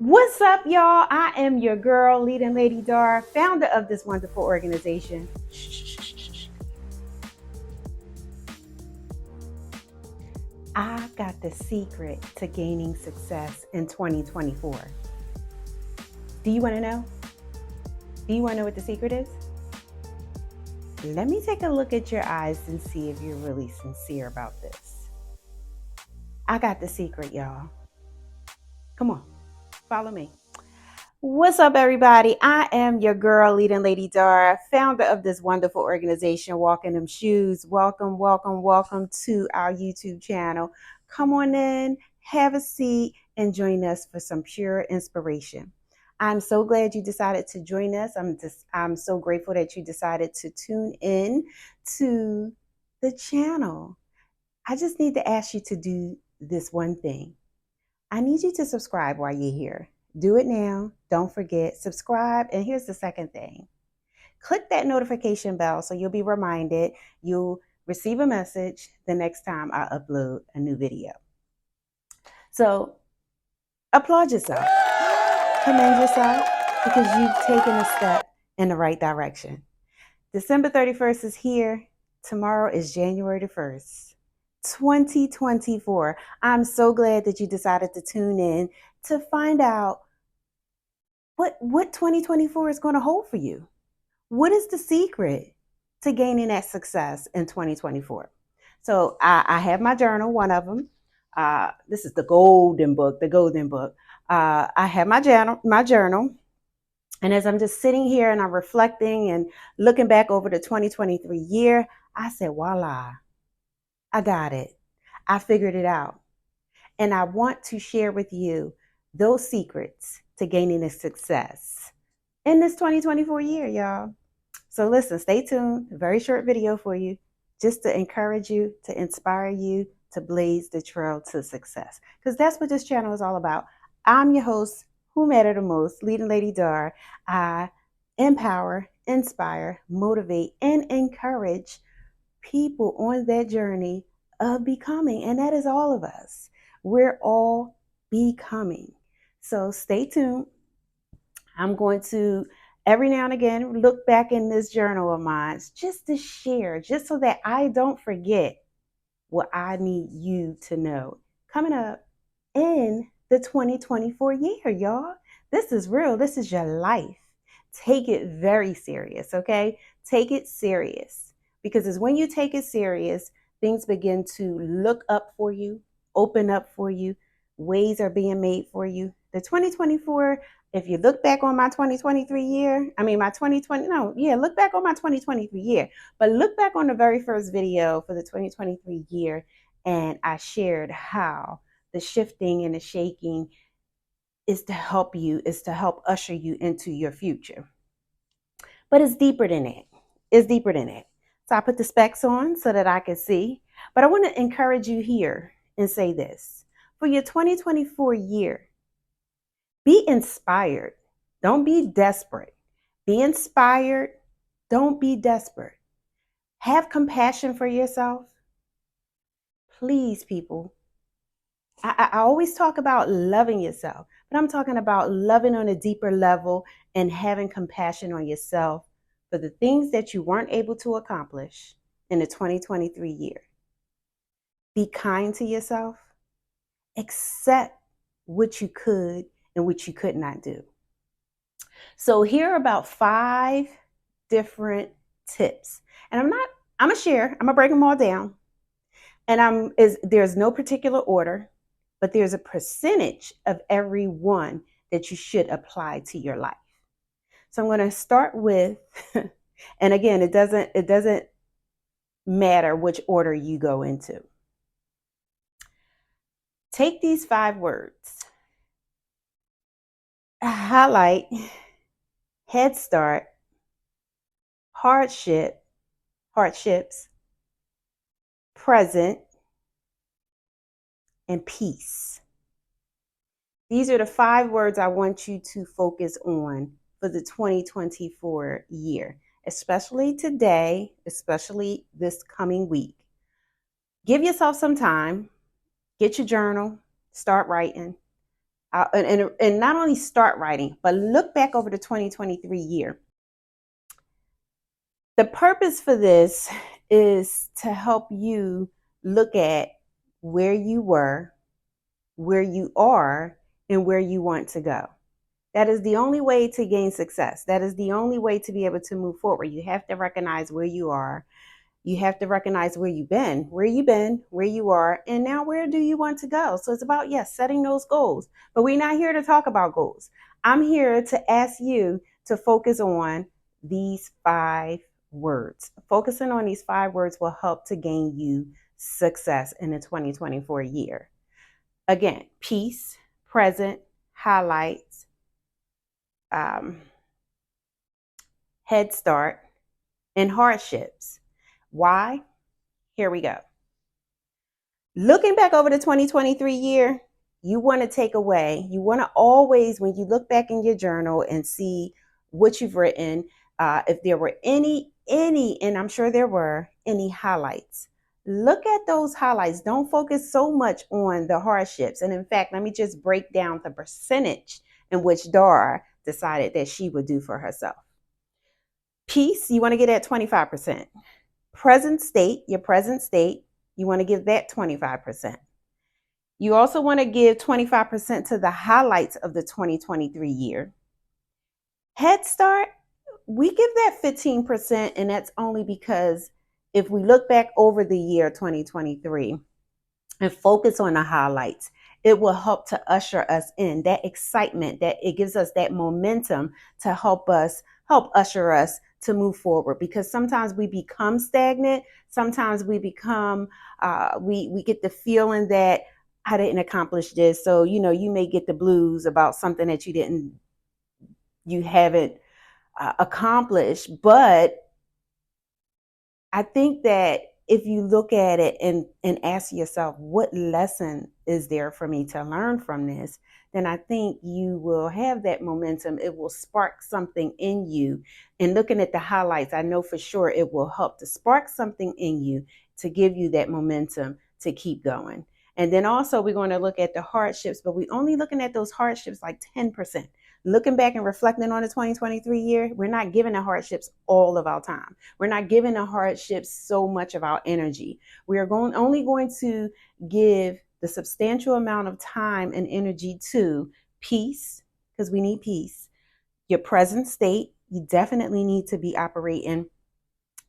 What's up, y'all? I am your girl, Leading Lady Dar, founder of this wonderful organization. I got the secret to gaining success in 2024. Do you want to know? Do you want to know what the secret is? Let me take a look at your eyes and see if you're really sincere about this. I got the secret, y'all. Come on, follow me. What's up, everybody? I am your girl, Leading Lady Dara, founder of this wonderful organization, Walking Them Shoes. Welcome, welcome, welcome to our YouTube channel. Come on in, have a seat, and join us for some pure inspiration. I'm so glad you decided to join us. I'm so grateful that you decided to tune in to the channel. I just need to ask you to do this one thing. I need you to subscribe while you're here. Do it now. Don't forget, subscribe. And here's the second thing. Click that notification bell so you'll be reminded. You'll receive a message the next time I upload a new video. So applaud yourself. Commend yourself because you've taken a step in the right direction. December 31st is here. Tomorrow is January the 1st. 2024. I'm so glad that you decided to tune in to find out what 2024 is going to hold for you. What is the secret to gaining that success in 2024? So I have my journal, one of them. This is the golden book, I have my journal. And as I'm just sitting here and I'm reflecting and looking back over the 2023 year, I said, voila, I got it. I figured it out. And I want to share with you those secrets to gaining a success in this 2024 year, y'all. So listen, stay tuned. A very short video for you, just to encourage you, to inspire you, to blaze the trail to success. Because that's what this channel is all about. I'm your host, who matter the most, Leading Lady Dar. I empower, inspire, motivate, and encourage people on that journey of becoming. And that is all of us. We're all becoming. So stay tuned. I'm going to every now and again look back in this journal of mine just to share, just so that I don't forget what I need you to know. Coming up in the 2024 year, y'all. This is real. This is your life. Take it very serious, okay? Take it serious. Because it's when you take it serious, things begin to look up for you, open up for you, ways are being made for you. The 2024, if you look back on my 2023 year, look back on my 2023 year, but look back on the very first video for the 2023 year, and I shared how the shifting and the shaking is to help you, is to help usher you into your future. But it's deeper than that. It's deeper than that. So I put the specs on so that I can see. But I want to encourage you here and say this. For your 2024 year, be inspired. Don't be desperate. Be inspired. Don't be desperate. Have compassion for yourself. Please, people. I always talk about loving yourself, but I'm talking about loving on a deeper level and having compassion on yourself for the things that you weren't able to accomplish in the 2023 year. Be kind to yourself. Accept what you could and what you could not do. So here are about 5 different tips. And I'm going to break them all down. And there's no particular order, but there's a percentage of every one that you should apply to your life. So I'm going to start with, and again, it doesn't matter which order you go into. Take these 5 words. Highlight, head start, hardships, present, and peace. These are the 5 words I want you to focus on for the 2024 year, especially today, especially this coming week. Give yourself some time, get your journal, start writing, And not only start writing, but look back over the 2023 year. The purpose for this is to help you look at where you were, where you are, and where you want to go. That is the only way to gain success. That is the only way to be able to move forward. You have to recognize where you are. You have to recognize where you've been, where you are, and now where do you want to go? So it's about, yes, setting those goals. But we're not here to talk about goals. I'm here to ask you to focus on these 5 words. Focusing on these 5 words will help to gain you success in the 2024 year. Again, peace, present, highlights, head start, and hardships. Why? Here we go. Looking back over the 2023 year, you want to take away, you want to always, when you look back in your journal and see what you've written, if there were any, and I'm sure there were, any highlights, look at those highlights. Don't focus so much on the hardships. And in fact, let me just break down the percentage in which Dara decided that she would do for herself. Peace, you want to get at 25%. Present state, your present state, you want to give that 25%. You also want to give 25% to the highlights of the 2023 year. Head Start, we give that 15%, and that's only because if we look back over the year 2023 and focus on the highlights, it will help to usher us in that excitement, that it gives us that momentum to help usher us to move forward. Because sometimes we become stagnant. Sometimes we become, we get the feeling that I didn't accomplish this. So, you may get the blues about something that you haven't accomplished. But I think that if you look at it and ask yourself, what lesson is there for me to learn from this? Then I think you will have that momentum. It will spark something in you. And looking at the highlights, I know for sure it will help to spark something in you to give you that momentum to keep going. And then also we're going to look at the hardships, but we're only looking at those hardships like 10%. Looking back and reflecting on the 2023 year, we're not giving the hardships all of our time. We're not giving the hardships so much of our energy. We are only going to give the substantial amount of time and energy to peace, because we need peace. Your present state, you definitely need to be operating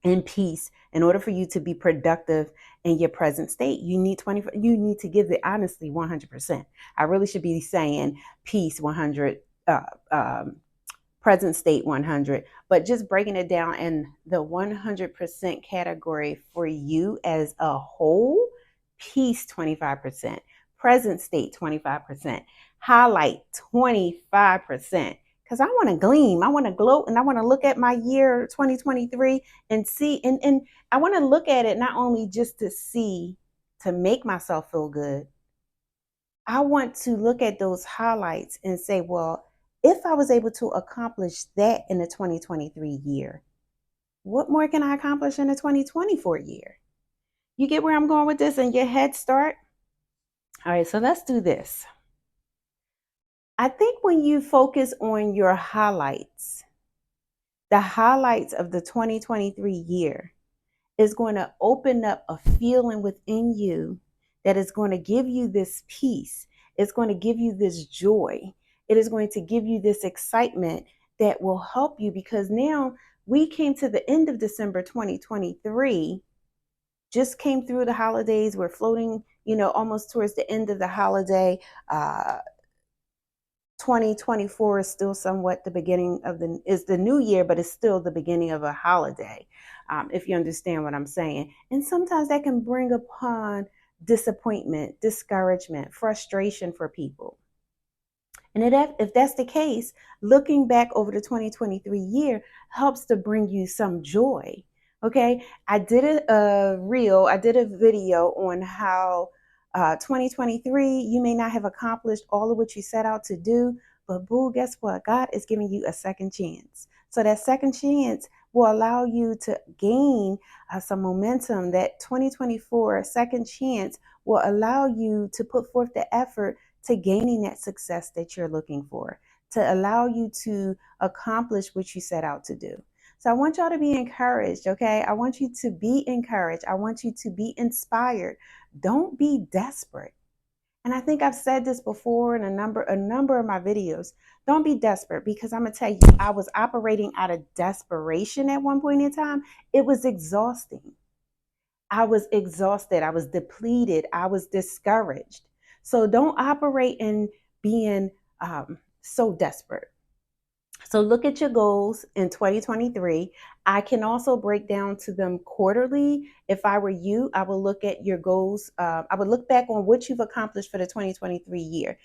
in peace in order for you to be productive in your present state. You need to give it honestly 100%. I really should be saying peace 100, present state 100, but just breaking it down in the 100% category for you as a whole: peace 25%, present state 25%, highlight 25%. Because I want to gleam, I want to gloat, and I want to look at my year 2023 and see, and I want to look at it not only just to make myself feel good. I want to look at those highlights and say, well, if I was able to accomplish that in the 2023 year, what more can I accomplish in the 2024 year? You get where I'm going with this and your head start? All right, so let's do this. I think when you focus on your highlights, the highlights of the 2023 year is going to open up a feeling within you that is going to give you this peace. It's going to give you this joy. It is going to give you this excitement that will help you, because now we came to the end of December 2023, just came through the holidays. We're floating, almost towards the end of the holiday. 2024 is still somewhat the beginning of the new year, but it's still the beginning of a holiday, if you understand what I'm saying. And sometimes that can bring upon disappointment, discouragement, frustration for people. And if that's the case, looking back over the 2023 year helps to bring you some joy. Okay, I did a video on how 2023, you may not have accomplished all of what you set out to do, but boo, guess what? God is giving you a second chance. So that second chance will allow you to gain some momentum. That 2024 second chance will allow you to put forth the effort to gaining that success that you're looking for, to allow you to accomplish what you set out to do. So I want y'all to be encouraged, okay? I want you to be encouraged. I want you to be inspired. Don't be desperate. And I think I've said this before in a number of my videos. Don't be desperate, because I'm gonna tell you, I was operating out of desperation at one point in time. It was exhausting. I was exhausted. I was depleted. I was discouraged. So don't operate in being so desperate. So look at your goals in 2023. I can also break down to them quarterly. If I were you, I would look at your goals. I would look back on what you've accomplished for the 2023 year,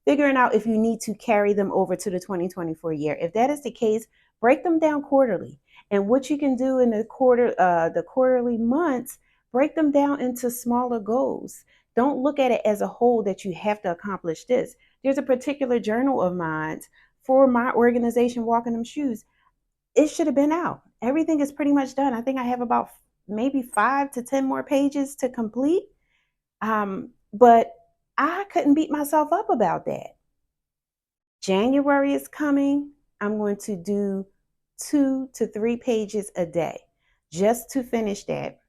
figuring out if you need to carry them over to the 2024 year. If that is the case, break them down quarterly. And what you can do in the quarterly months, break them down into smaller goals. Don't look at it as a whole that you have to accomplish this. There's a particular journal of mine for my organization, Walking Them Shoes. It should have been out. Everything is pretty much done. I think I have about maybe 5 to 10 more pages to complete. But I couldn't beat myself up about that. January is coming. I'm going to do 2 to 3 pages a day just to finish that.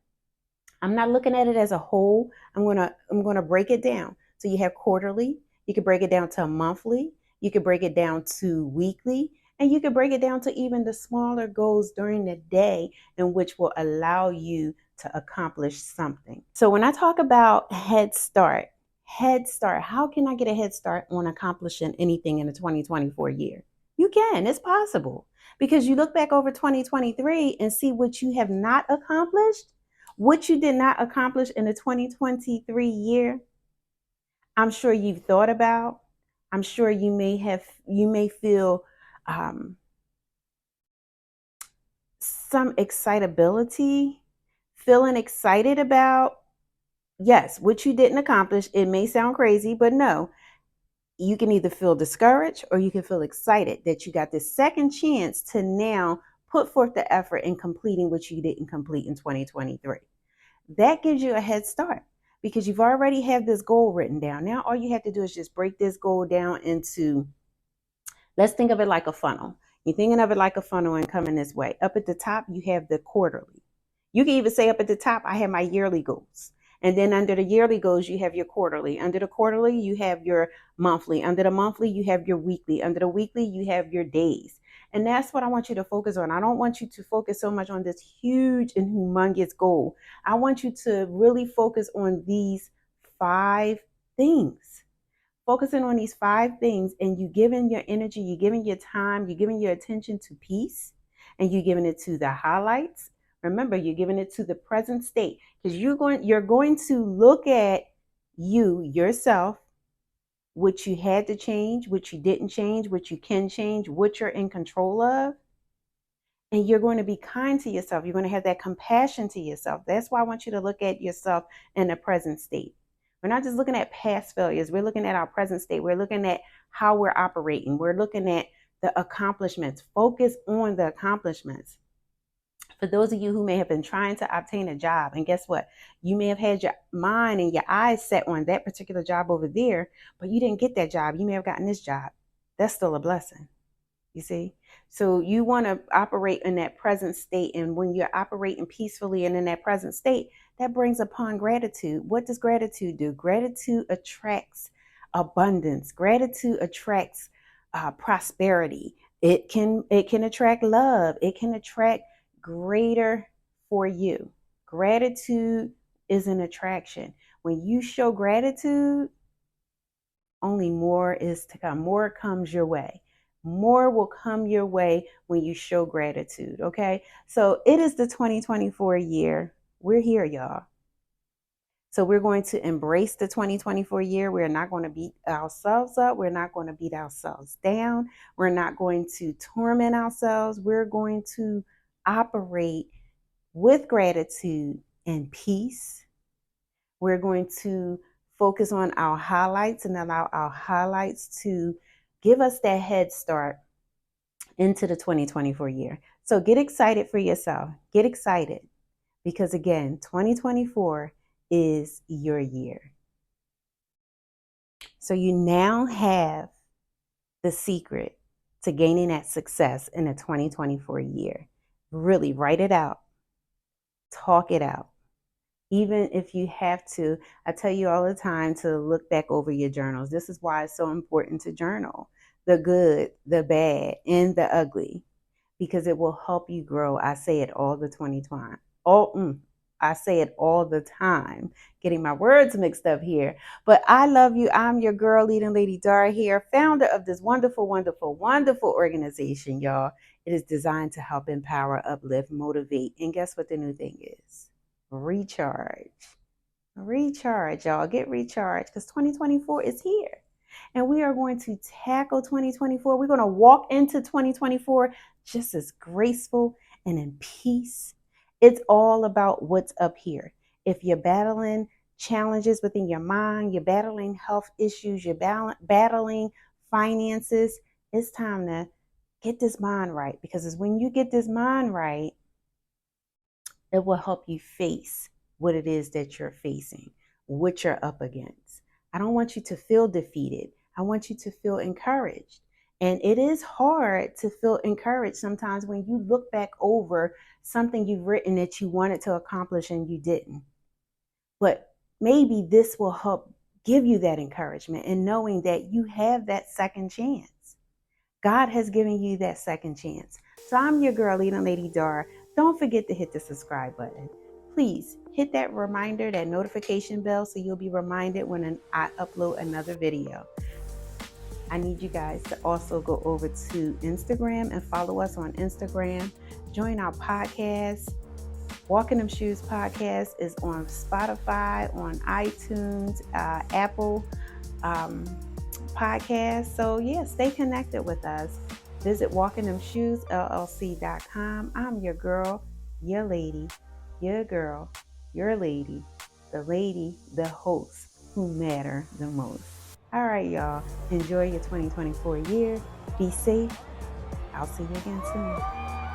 I'm not looking at it as a whole. I'm gonna break it down. So you have quarterly. You could break it down to monthly. You could break it down to weekly, and you could break it down to even the smaller goals during the day, in which will allow you to accomplish something. So when I talk about head start, how can I get a head start on accomplishing anything in the 2024 year? You can. It's possible, because you look back over 2023 and see what you have not accomplished, what you did not accomplish in the 2023 year. I'm sure you've thought about. I'm sure you may feel some excitability, feeling excited about, yes, what you didn't accomplish. It may sound crazy, but no, you can either feel discouraged or you can feel excited that you got this second chance to now put forth the effort in completing what you didn't complete in 2023. That gives you a head start, because you've already had this goal written down. Now all you have to do is just break this goal down into, let's think of it like a funnel. You're thinking of it like a funnel and coming this way. Up at the top, you have the quarterly. You can even say up at the top, I have my yearly goals. And then under the yearly goals, you have your quarterly. Under the quarterly, you have your monthly. Under the monthly, you have your weekly. Under the weekly, you have your days. And that's what I want you to focus on. I don't want you to focus so much on this huge and humongous goal. I want you to really focus on these 5 things. Focusing on these 5 things, and you giving your energy, you giving your time, you giving your attention to peace, and you giving it to the highlights. Remember, you're giving it to the present state, because you're going to look at yourself, what you had to change, what you didn't change, what you can change, what you're in control of. And you're going to be kind to yourself. You're going to have that compassion to yourself. That's why I want you to look at yourself in the present state. We're not just looking at past failures. We're looking at our present state. We're looking at how we're operating. We're looking at the accomplishments. Focus on the accomplishments. For those of you who may have been trying to obtain a job, and guess what? You may have had your mind and your eyes set on that particular job over there, but you didn't get that job. You may have gotten this job. That's still a blessing. You see? So you want to operate in that present state. And when you're operating peacefully and in that present state, that brings upon gratitude. What does gratitude do? Gratitude attracts abundance. Gratitude attracts prosperity. It can attract love. It can attract greater for you. Gratitude is an attraction. When you show gratitude, only more is to come. More comes your way. More will come your way when you show gratitude. Okay. So it is the 2024 year. We're here, y'all. So we're going to embrace the 2024 year. We're not going to beat ourselves up. We're not going to beat ourselves down. We're not going to torment ourselves. We're going to operate with gratitude and peace. We're going to focus on our highlights and allow our highlights to give us that head start into the 2024 year. So get excited for yourself. Get excited, because again, 2024 is your year. So you now have the secret to gaining that success in the 2024 year. Really write it out, talk it out. Even if you have to, I tell you all the time to look back over your journals. This is why it's so important to journal the good, the bad, and the ugly, because it will help you grow. I say it all the 2020. I say it all the time, getting my words mixed up here. But I love you. I'm your girl, Leading Lady Dara here, founder of this wonderful, wonderful, wonderful organization, y'all. It is designed to help empower, uplift, motivate. And guess what the new thing is? Recharge. Recharge, y'all. Get recharged because 2024 is here. And we are going to tackle 2024. We're going to walk into 2024 just as graceful and in peace. It's all about what's up here. If you're battling challenges within your mind, you're battling health issues, you're battling finances, it's time to get this mind right. Because it's when you get this mind right, it will help you face what it is that you're facing, what you're up against. I don't want you to feel defeated. I want you to feel encouraged. And it is hard to feel encouraged sometimes when you look back over something you've written that you wanted to accomplish and you didn't. But maybe this will help give you that encouragement and knowing that you have that second chance. God has given you that second chance. So I'm your girl, Leading Lady Dara. Don't forget to hit the subscribe button. Please hit that reminder, that notification bell, so you'll be reminded when I upload another video. I need you guys to also go over to Instagram and follow us on Instagram. Join our podcast. Walking Them Shoes podcast is on Spotify, on iTunes, Apple podcast. So yeah, stay connected with us. Visit walkingthemshoesllc.com. I'm your girl, your lady, your girl, your lady, the host who matter the most. All right, y'all. Enjoy your 2024 year. Be safe. I'll see you again soon.